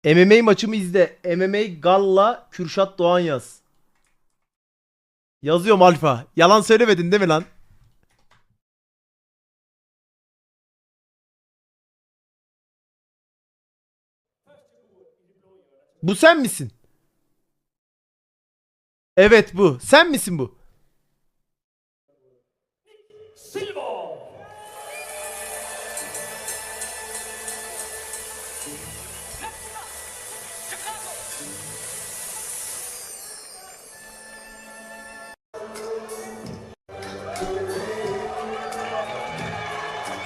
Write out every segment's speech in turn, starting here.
MMA maçımı izle. MMA Galla Kürşat Doğan yaz. Yazıyorum Alfa. Yalan söylemedin değil mi lan? Bu sen misin? Evet bu. Sen misin bu?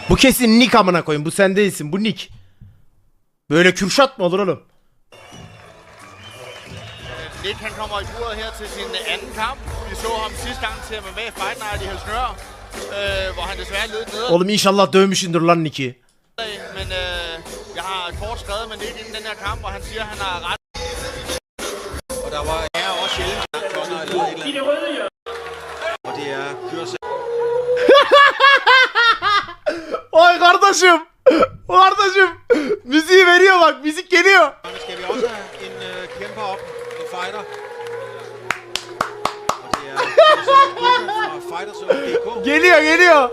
Bu kesin Nick amına koyayım. Bu sen değilsin. Bu Nick. Böyle Kürşat mı olur oğlum? Nick han kommer i buret her til sin anden kamp. Vi så ham sidste gang til at være med i Fight Night i Helsingør, hvor han desværre led ned. Oğlum inşallah dövmüşsündür lan Nick'i. Men jeg har et kort skrevet med Nick inden den her kamp, og han siger, at han har ret. Og der var også sjældent, at Conor lavede et eller andet. Og det er Kürşat. Oy kardeşim. Kardeşim. Müziği veriyor bak. Müzik geliyor. Skal vi også have en kæmper op, en fighter. Og det er Kürşat fra Fighterzone.dk. Geliyor geliyor.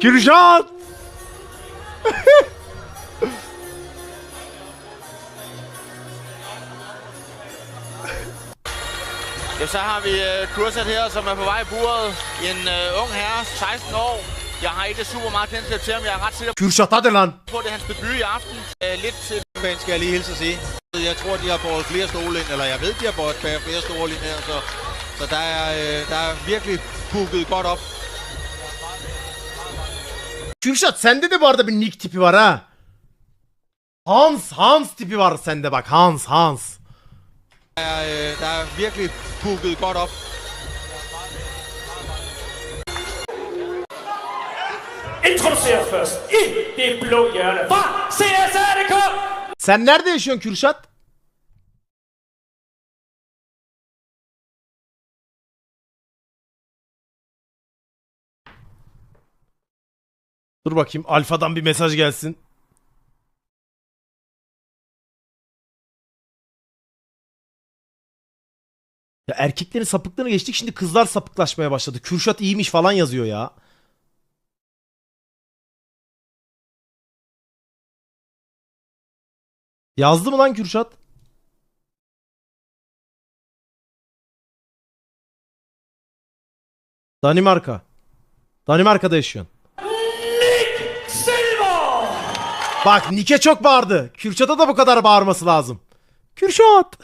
Kürşat. Ja, så har vi Kürşat her, som er på vej i buret. En ung herre, 16 år. Jeg har ikke super meget kendskab til ham. Jeg er ret sikker Kürşat hadi lan. på, at det er hans debut i aften. Lidt til Men skal jeg lige hilse at sige. Jeg tror, de har båret flere stole ind, eller jeg ved, de har båret flere stole ind her, så der er virkelig booket godt op. Kürşat sende de bu arada bir Nick tipi var ha. Hans tipi var sende bak. Hans. Der er virkelig booket godt op. Introduceres først i det blå hjørne fra CSR.dk. Sen nerede yaşıyorsun Kürşat? Dur bakayım Alfa'dan bir mesaj gelsin. Ya erkeklerin sapıklığını geçtik, şimdi kızlar sapıklaşmaya başladı. Kürşat iyiymiş falan yazıyor ya. Yazdı mı lan Kürşat? Danimarka. Danimarka'da yaşıyorsun. Silver! Bak Nick'e çok bağırdı. Kürşat'a da bu kadar bağırması lazım. Kürşat.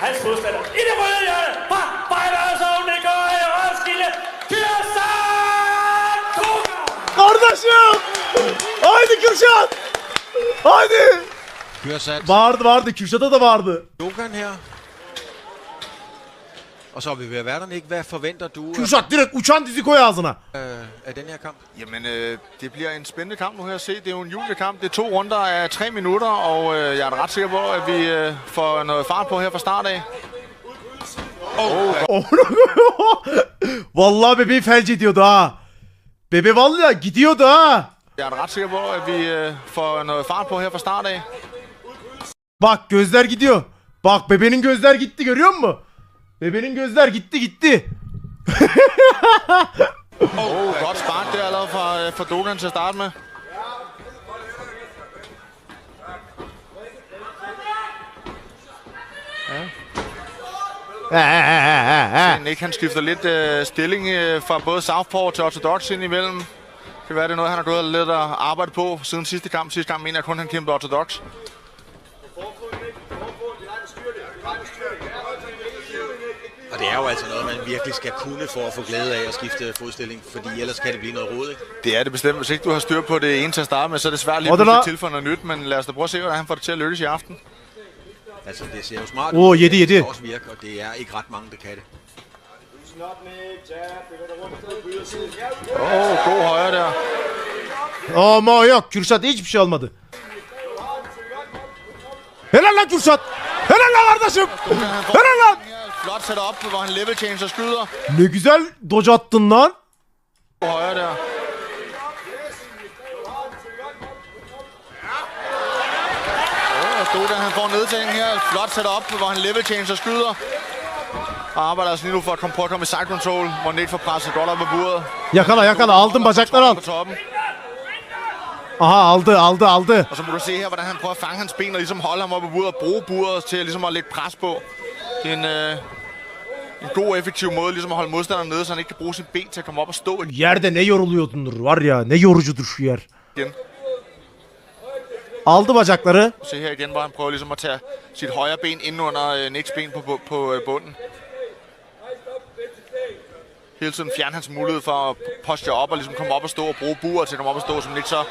Hans modstander i det røde hjørne fra Fighterzone.dk i Roskilde. Kürşat Koga! Kardeşim. Haydi Kürşat. Haydi. Kürşat. Bağırdı. Kürşat'a da bağırdı. Dogan her. Og så er vi ved at være der, Nick. Hvad forventer du Kürşat direkt uçan dizi koy ağzına. af den her kamp? Jamen, det bliver en spændende kamp nu her at se. Det er jo en juniorkamp. Det er 2 runder af 3 minutter, og jeg er da ret sikker på, at vi får noget fart på her fra start af. Vallahi bebeği felç ediyordu ha. Bebe vallahi gidiyordu ha. Jeg er da ret sikker på, at vi får noget fart på her fra start af. Bak gözler gidiyor. Bak bebenin gözler gitti, görüyor musun? Bebenin gözler gitti. Godt spark der allerede fra Dogan til at starte med. Nick han skifter lidt stilling fra både southpaw til orthodox ind imellem. Det kan være, det er noget, han har gået lidt at arbejde på siden sidste kamp. Sidste kamp mener jeg kun, han kæmpede orthodox. Og det er jo altså noget, man virkelig skal kunne for at få glæde af at skifte fodstilling, fordi ellers kan det blive noget rod, ikke? Det er det bestemt. Hvis ikke du har styr på det ene til at starte med, så er det svært lige Odder. at tilføje noget nyt. Men lad os da prøve at se, hvordan han får det til at lykkes i aften. Altså, det ser jo smart Åh, ud. yedi. Det kan også virke, og det er ikke ret mange, der kan det. God højre der. Ama yok Kürşat hiçbir şey olmadı. Helal lan Kürşat. Helal lan kardeşim. Helal lan. Flot setup, hvor han level changer skyder. Ne güzel dodge attın lan. På højre der. Dogan, han får en nedtagning her. Flot setup, hvor han level changer skyder. Og arbejder altså lige nu for at komme i side control, hvor Nate får presset godt op på buret. Yakala aldım bacakları al. På toppen. Aha aldı. Og så må du se her, hvordan han prøver at fange hans ben og ligesom holde ham op på buret og bruge buret til ligesom at lægge pres på. Det er en god, effektiv måde ligesom at holde modstanderen nede, så han ikke kan bruge sin ben til at komme op og stå Yerde ne yoruluyordundur var ya, ne yorucudur şu yer. igen. Aldı bacakları. Se her igen, hvor han prøver ligesom at tage sit højre ben ind under Nicks ben på bunden. Hele tiden fjerne hans mulighed for at posture op og ligesom komme op og stå og bruge buret til at komme op og stå, som Nick så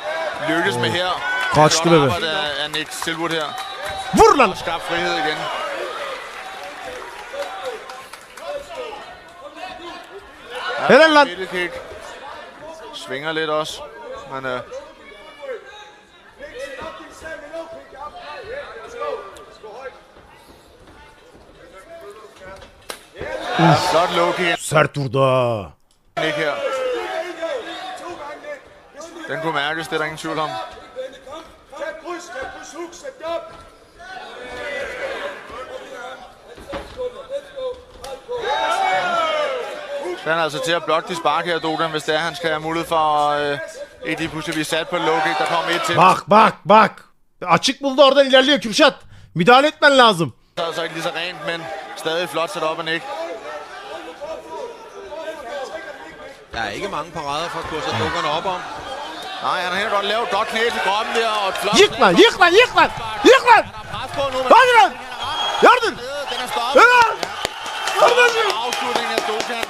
lykkes med her. Kaçtı Godt bebe. arbejde af Nick Silwood her. Vur lan. Skarp frihed igen. Helal lan. Middle kick. Svinger lidt også, men flot low kick. Sert vurdu ha. Nick her. Den kunne mærkes, det er der ingen tvivl om. Så han er altså til at blokke de spark her, Dogan, hvis det er, han skal have mulighed for ikke lige pludselig blive sat på en low kick, der kommer et til. Bak. Açık buldu, oradan ilerliyor Kürşat. Müdahale etmen lazım. Så er det så ikke lige så rent, men stadig flot sat op af Nick. Der er ikke mange parader for at kurse Dogan op om. Nej, han har helt godt lavet et godt knæ til kroppen der, og et flot... Yık lan. Der er pres på nu, men... Hadi lan. Yardır. Den er stoppet. Helal. Kardeşim. Afslutningen af Dogan.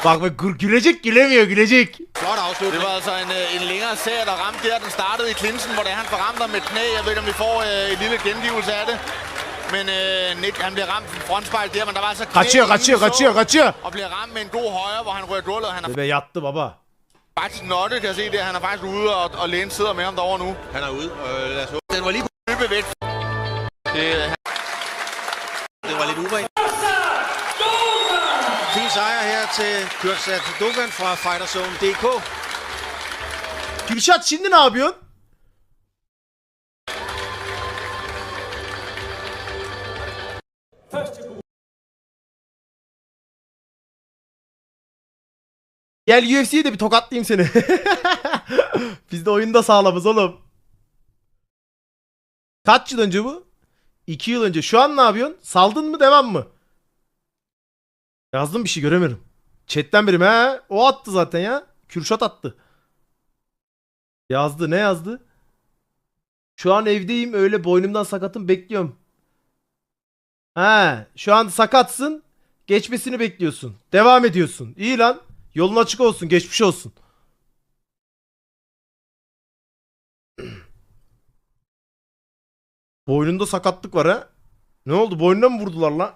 Bak gülecek, gülecek. Flot Det afslutning. var altså en længere serie, der ramte der. Den startede i clinchen, hvor han får ramt ham med et knæ. Jeg ved ikke, om vi får en lille gengivelse af det. Men Nick, han bliver ramt fra frontspejl der, men der var altså knæ. Kaçıyor. Og bliver ramt med en god højre, hvor han rører gulvet. Han er Bebe yattı baba. faktisk nottet, kan jeg se det. Han er faktisk ude, og Lægen sidder med ham derovre nu. Han er ude. Lad os håbe. Den var lige på. Løbe væk. Det var lidt urent. Fin sejr her til Kürşat Dogan fra FighterZone.dk. Kürşat şimdi ne yapıyorsun? Gel UFC'ye de bir tokatlayayım seni. Biz de oyunda sağlamız oğlum. Kaç yıl önce bu? 2 yıl önce. Şu an ne yapıyorsun? Saldın mı, devam mı? Yazdım, bir şey göremiyorum. Chat'ten birim he. O attı zaten ya. Kürşat attı. Yazdı. Ne yazdı? Şu an evdeyim, öyle boynumdan sakatım, bekliyorum. He, şu an sakatsın. Geçmesini bekliyorsun. Devam ediyorsun. İyi lan. Yolun açık olsun. Geçmiş olsun. Boynunda sakatlık var ha. Ne oldu? Boynuna mı vurdular lan?